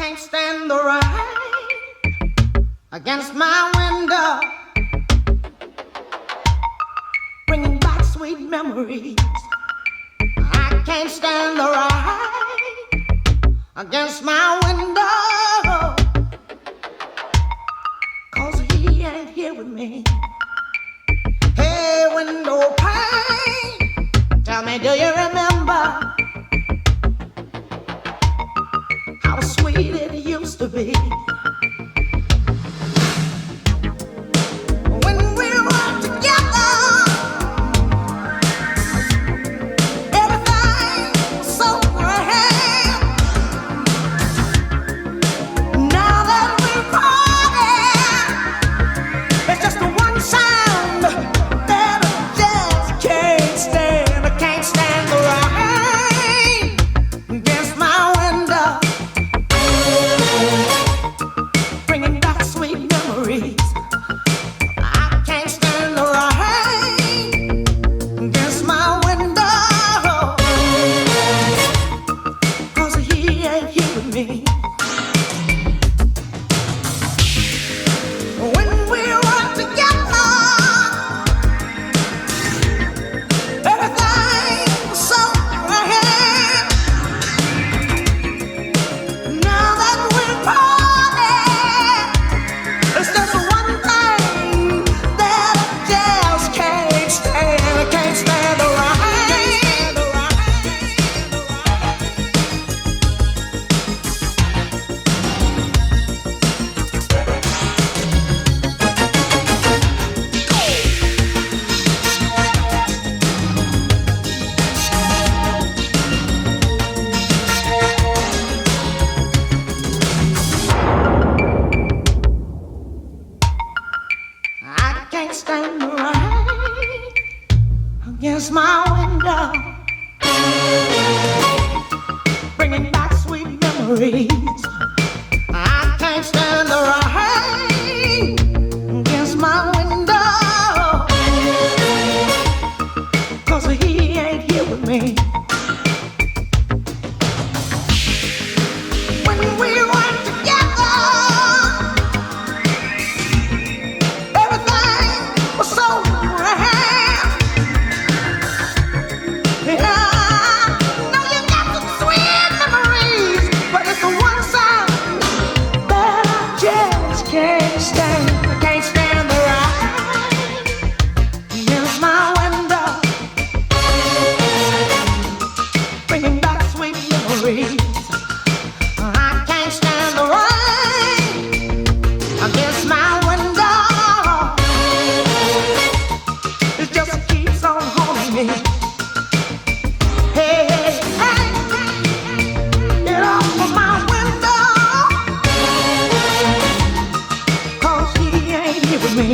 can't stand the rain against my window, bringing back sweet memories. I can't stand the rain against my window, 'cause he ain't here with me. Hey, window pane, tell me, do you remember how sweet it used to be? When we were together, everything was so grand. Now that we're parted, it's just the one sound that I just can't stand. I can't stand the rain against my window, bringing back sweet memories. I can't stand the rain against my window, 'cause he ain't here with me. When we were together, everything was so grand. Now that we're parted, it's just one thing that I just can't stand. I can't stand the rain. I can't stand the rain against my window, bringing back sweet memories. I can't stand the rain against my window, 'cause he ain't here with me. When we were together, everything was so grand. Yeah, now you got some sweet memories, but it's the one sound that I just can't stand. I can't stand the rain against my window, bringing back sweet memories. I can't stand the rain against my window. It just keeps on haunting me. Hey, hey, hey, get off of my window, 'cause he ain't here with me.